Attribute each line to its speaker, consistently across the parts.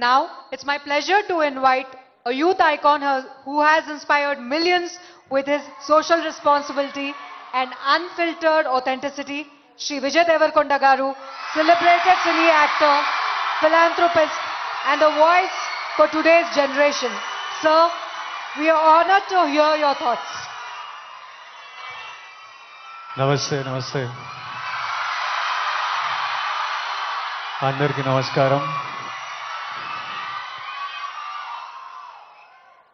Speaker 1: Now, it's my pleasure to invite a youth icon who has inspired millions with his social responsibility and unfiltered authenticity, Shri Vijay Devarkonda Garu, celebrated cine actor, philanthropist, and a voice for today's generation. Sir, we are honored to hear your thoughts.
Speaker 2: నమస్తే నమస్తే అందరికీ నమస్కారం.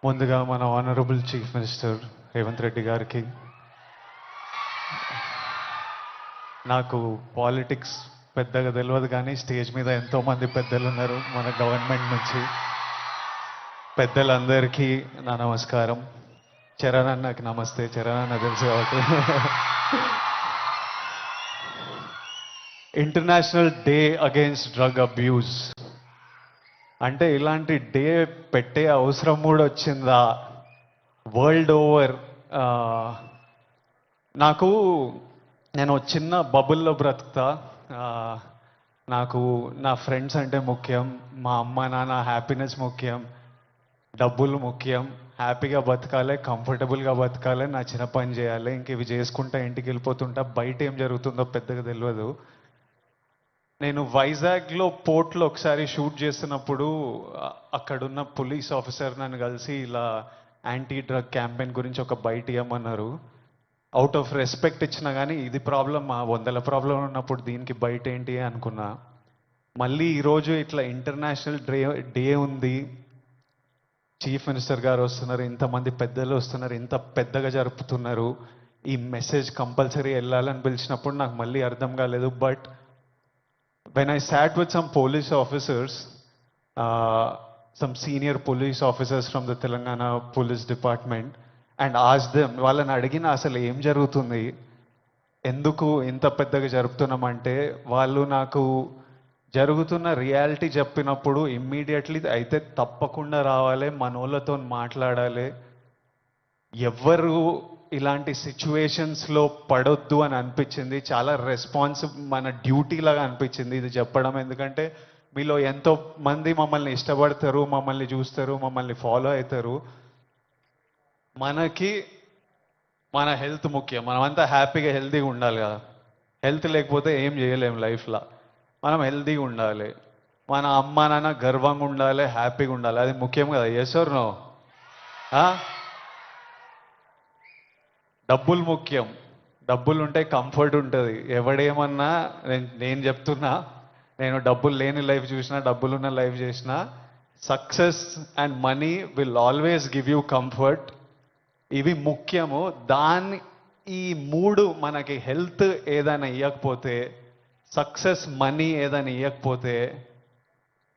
Speaker 2: ముందుగా మన honourable chief minister Revanth Reddy గారికి, నాకు politics పెద్దగా తెలియదు కానీ స్టేజ్ మీద ఎంతోమంది పెద్దలు ఉన్నారు మన గవర్నమెంట్ నుంచి. పెద్దలందరికీ నా నమస్కారం. చరణ్ అన్నకి నమస్తే. చరణ్ అన్న తెలుసు కాబట్టి. International day against drug abuse అంటే ఇలాంటి డే పెట్టే అవసరం కూడా వచ్చిందా వరల్డ్ ఓవర్? నేను చిన్న బబుల్లో బ్రతుకుతా. నాకు నా ఫ్రెండ్స్ అంటే ముఖ్యం, మా అమ్మ నాన్న హ్యాపీనెస్ ముఖ్యం, డబ్బులు ముఖ్యం, హ్యాపీగా బతకాలి, కంఫర్టబుల్గా బతకాలి, నా చిన్న పని చేయాలి, ఇంక ఇవి చేసుకుంటా ఇంటికి వెళ్ళిపోతుంటా. బయట ఏం జరుగుతుందో పెద్దగా తెలియదు. నేను వైజాగ్లో పోర్ట్లో ఒకసారి షూట్ చేస్తున్నప్పుడు అక్కడున్న పోలీస్ ఆఫీసర్ నన్ను కలిసి ఇలా యాంటీ డ్రగ్ క్యాంపెయిన్ గురించి ఒక బయట ఇవ్వమన్నారు. అవుట్ ఆఫ్ రెస్పెక్ట్ ఇచ్చినా కానీ ఇది ప్రాబ్లం, మా 100 ప్రాబ్లం ఉన్నప్పుడు దీనికి బయట ఏంటి అనుకున్నా. మళ్ళీ ఈరోజు ఇట్లా ఇంటర్నేషనల్ డే ఉంది, చీఫ్ మినిస్టర్ గారు వస్తున్నారు, ఇంతమంది పెద్దలు వస్తున్నారు, ఇంత పెద్దగా జరుపుతున్నారు, ఈ మెసేజ్ కంపల్సరీ వెళ్ళాలని పిలిచినప్పుడు నాకు మళ్ళీ అర్థం కాలేదు. But when I sat with some police officers, some senior police officers from the Telangana Police Department, and asked them, వాళ్ళని అడిగిన అసలు ఏం జరుగుతుంది, ఎందుకు ఇంత పెద్దగా జరుపుతున్నామంటే, వాళ్ళు నాకు జరుగుతున్న రియాలిటీ చెప్పినప్పుడు ఇమ్మీడియట్లీ అయితే తప్పకుండా రావాలి, మనోళ్ళతో మాట్లాడాలి, ఎవ్వరు ఇలాంటి సిచ్యువేషన్స్లో పడొద్దు అని అనిపించింది. చాలా మన డ్యూటీ లాగా అనిపించింది ఇది చెప్పడం. ఎందుకంటే మీలో ఎంతో మంది మమ్మల్ని ఇష్టపడతారు, మమ్మల్ని చూస్తారు, మమ్మల్ని ఫాలో అవుతారు. మనకి మన హెల్త్ ముఖ్యం. మనమంతా హ్యాపీగా హెల్తీగా ఉండాలి కదా. హెల్త్ లేకపోతే ఏం చేయలేము లైఫ్లో. మనం హెల్తీగా ఉండాలి, మన అమ్మ నాన్న గర్వంగా ఉండాలి, హ్యాపీగా ఉండాలి, అది ముఖ్యం కదా. Yes or no? డబ్బులు ముఖ్యం. డబ్బులు ఉంటే కంఫర్ట్ ఉంటుంది. ఎవడేమన్నా నేను చెప్తున్నా, నేను డబ్బులు లేని లైఫ్ చూసినా, డబ్బులున్న లైఫ్ చేసినా, success and money will always give you comfort. ఇవి ముఖ్యము. ఈ 3 మనకి హెల్త్ ఏదైనా ఇవ్వకపోతే, సక్సెస్ మనీ ఏదైనా ఇవ్వకపోతే,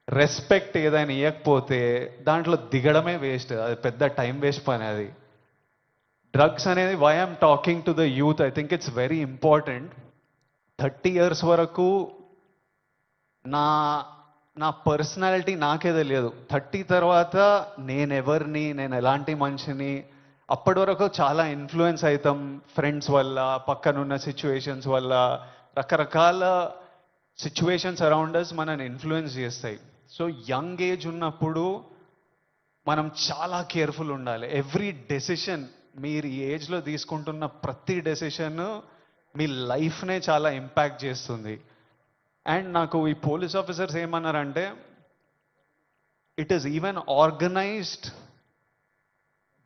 Speaker 2: రెస్పెక్ట్ ఏదైనా ఇవ్వకపోతే దాంట్లో దిగడమే వేస్ట్. అది పెద్ద టైం వేస్ట్ పని. అది డ్రగ్స్ అనేది, why I'm talking to the youth, I think it's very important. 30 years వరకు నా పర్సనాలిటీ నాకే తెలియదు. 30 తర్వాత నేనెవరిని, నేను ఎలాంటి మనిషిని, అప్పటి వరకు చాలా ఇన్ఫ్లుయెన్స్ అవుతాం ఫ్రెండ్స్ వల్ల, పక్కనున్న సిచ్యువేషన్స్ వల్ల. రకరకాల సిచ్యువేషన్స్ అరౌండ్ అస్ మనని ఇన్ఫ్లుయెన్స్ చేస్తాయి. సో యంగ్ ఏజ్ ఉన్నప్పుడు మనం చాలా కేర్ఫుల్ ఉండాలి. ఎవ్రీ డెసిషన్, మీరు ఈ ఏజ్లో తీసుకుంటున్న ప్రతి డెసిషన్ మీ లైఫ్నే చాలా ఇంపాక్ట్ చేస్తుంది. అండ్ నాకు ఈ పోలీస్ ఆఫీసర్స్ ఏమన్నారంటే, it is even organised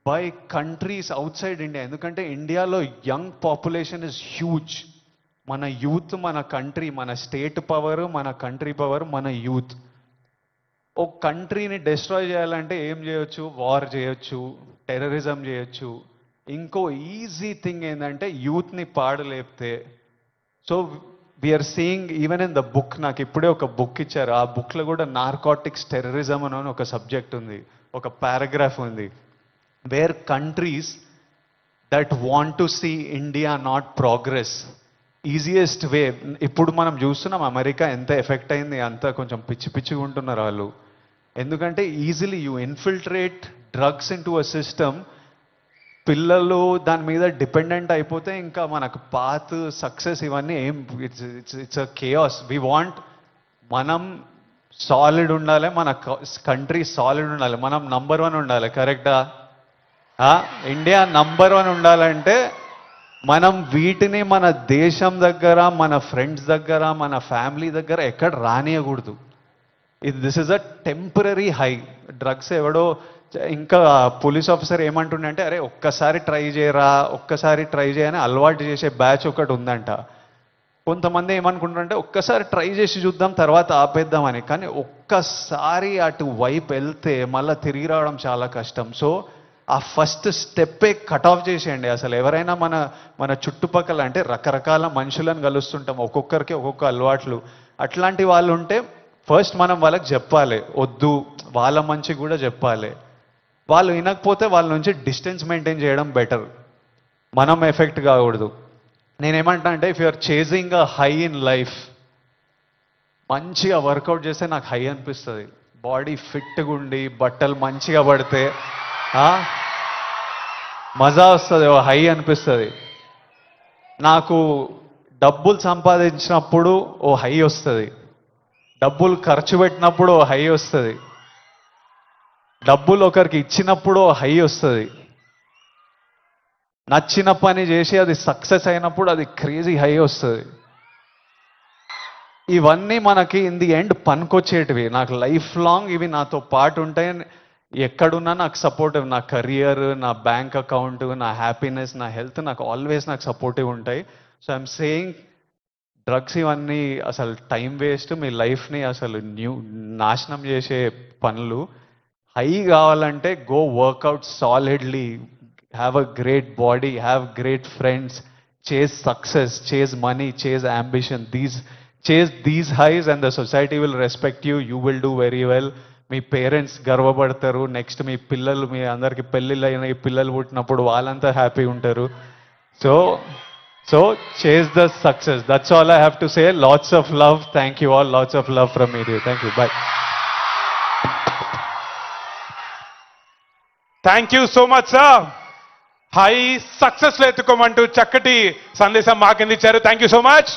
Speaker 2: by countries out side India. ఎందుకంటే ఇండియాలో యంగ్ పాపులేషన్ ఇస్ హ్యూజ్. మన యూత్, మన కంట్రీ, మన స్టేట్ పవర్, మన కంట్రీ పవర్, మన యూత్. ఒక కంట్రీని డిస్ట్రాయ్ చేయాలంటే ఏం చేయొచ్చు? వార్ చేయొచ్చు, టెర్రరిజం చేయొచ్చు. ఇంకో ఈజీ థింగ్ ఏంటంటే యూత్ని పాడలేపితే. So we are seeing even in the book, నాకు ఇప్పుడే ఒక బుక్ ఇచ్చారు, ఆ బుక్లో కూడా నార్కోటిక్స్ టెర్రరిజం అని ఒక సబ్జెక్ట్ ఉంది, ఒక పారాగ్రాఫ్ ఉంది. Where countries that want to see India not progress, easiest way. ఇప్పుడు మనం చూస్తున్నాం అమెరికా ఎంత ఎఫెక్ట్ అయింది, అంతా కొంచెం పిచ్చిగా ఉంటున్నారు వాళ్ళు. ఎందుకంటే easily you infiltrate drugs in to a system. పిల్లలు దాని మీద డిపెండెంట్ అయిపోతే ఇంకా మనకు పాత్, సక్సెస్ ఇవన్నీ ఏం, it's a chaos. We want మనం సాలిడ్ ఉండాలి, మన కంట్రీ సాలిడ్ ఉండాలి, మనం #1 ఉండాలి. కరెక్టా? ఇండియా #1 ఉండాలంటే మనం వీటిని మన దేశం దగ్గర, మన ఫ్రెండ్స్ దగ్గర, మన ఫ్యామిలీ దగ్గర ఎక్కడ రానియకూడదు. This is a temporary high. Drugs ఎవడో ఇంకా పోలీస్ ఆఫీసర్ ఏమంటుండే అంటే, అరే ఒక్కసారి ట్రై చేయరా, ఒక్కసారి ట్రై చేయని అలవాటు చేసే బ్యాచ్ ఒకటి ఉందంట. కొంతమంది ఏమనుకుంటారంటే ఒక్కసారి ట్రై చేసి చూద్దాం తర్వాత ఆపేద్దామని. కానీ ఒక్కసారి అటు వైపు వెళ్తే మళ్ళీ తిరిగి రావడం చాలా కష్టం. సో ఆ ఫస్ట్ స్టెప్పే కట్ ఆఫ్ చేసేయండి. అసలు ఎవరైనా మన చుట్టుపక్కల అంటే రకరకాల మనుషులను కలుస్తుంటాం, ఒక్కొక్కరికి ఒక్కొక్క అలవాట్లు. అట్లాంటి వాళ్ళు ఉంటే ఫస్ట్ మనం వాళ్ళకి చెప్పాలి, వద్దు, వాళ్ళ మంచి కూడా చెప్పాలి. వాళ్ళు వినకపోతే వాళ్ళ నుంచి డిస్టెన్స్ మెయింటైన్ చేయడం బెటర్, మనం ఎఫెక్ట్ కాకూడదు. నేనేమంటా అంటే, if you're chasing a high in life, మంచిగా వర్కౌట్ చేస్తే నాకు హై అనిపిస్తుంది. బాడీ ఫిట్గా ఉండి బట్టలు మంచిగా పడితే మజా వస్తుంది, ఓ హై అనిపిస్తుంది. నాకు డబ్బులు సంపాదించినప్పుడు ఓ హై వస్తుంది, డబ్బులు ఖర్చు పెట్టినప్పుడు ఓ హై వస్తుంది, డబ్బులు ఒకరికి ఇచ్చినప్పుడు ఓ హై వస్తుంది, నచ్చిన పని చేసి అది సక్సెస్ అయినప్పుడు అది క్రేజీ హై వస్తుంది. ఇవన్నీ మనకి ఇన్ ది ఎండ్ పనికొచ్చేటివి. నాకు లైఫ్ లాంగ్ ఇవి నాతో పాటు ఉంటాయి. ఎక్కడున్నా నాకు సపోర్టివ్, నా కెరియర్, నా బ్యాంక్ అకౌంట్, నా హ్యాపీనెస్, నా హెల్త్ నాకు ఆల్వేస్ నాకు సపోర్టివ్ ఉంటాయి. సో ఐఎమ్ సేయింగ్, డ్రగ్స్ ఇవన్నీ అసలు టైం వేస్ట్, మీ లైఫ్ని అసలు నాశనం చేసే పనులు. హై కావాలంటే go workout solidly, have a great body, have great friends, chase success, chase money, chase ambition. Chase these highs and the society will respect you. You will do very well. మీ parents గర్వపడతారు. Next మీ పిల్లలు, మీ అందరికి పెళ్ళిళ్ళు అయిన ఈ పిల్లలు పుట్టినప్పుడు వాళ్ళంతా హ్యాపీ ఉంటారు. So chase the success. That's all I have to say. Lots of love. Thank you all. Lots of love from me. Thank you. By.
Speaker 3: Thank you so much sir. High success లో ఎత్తుకోమంటూ చక్కటి సందేశం మాకు అందించారు. Thank you so much.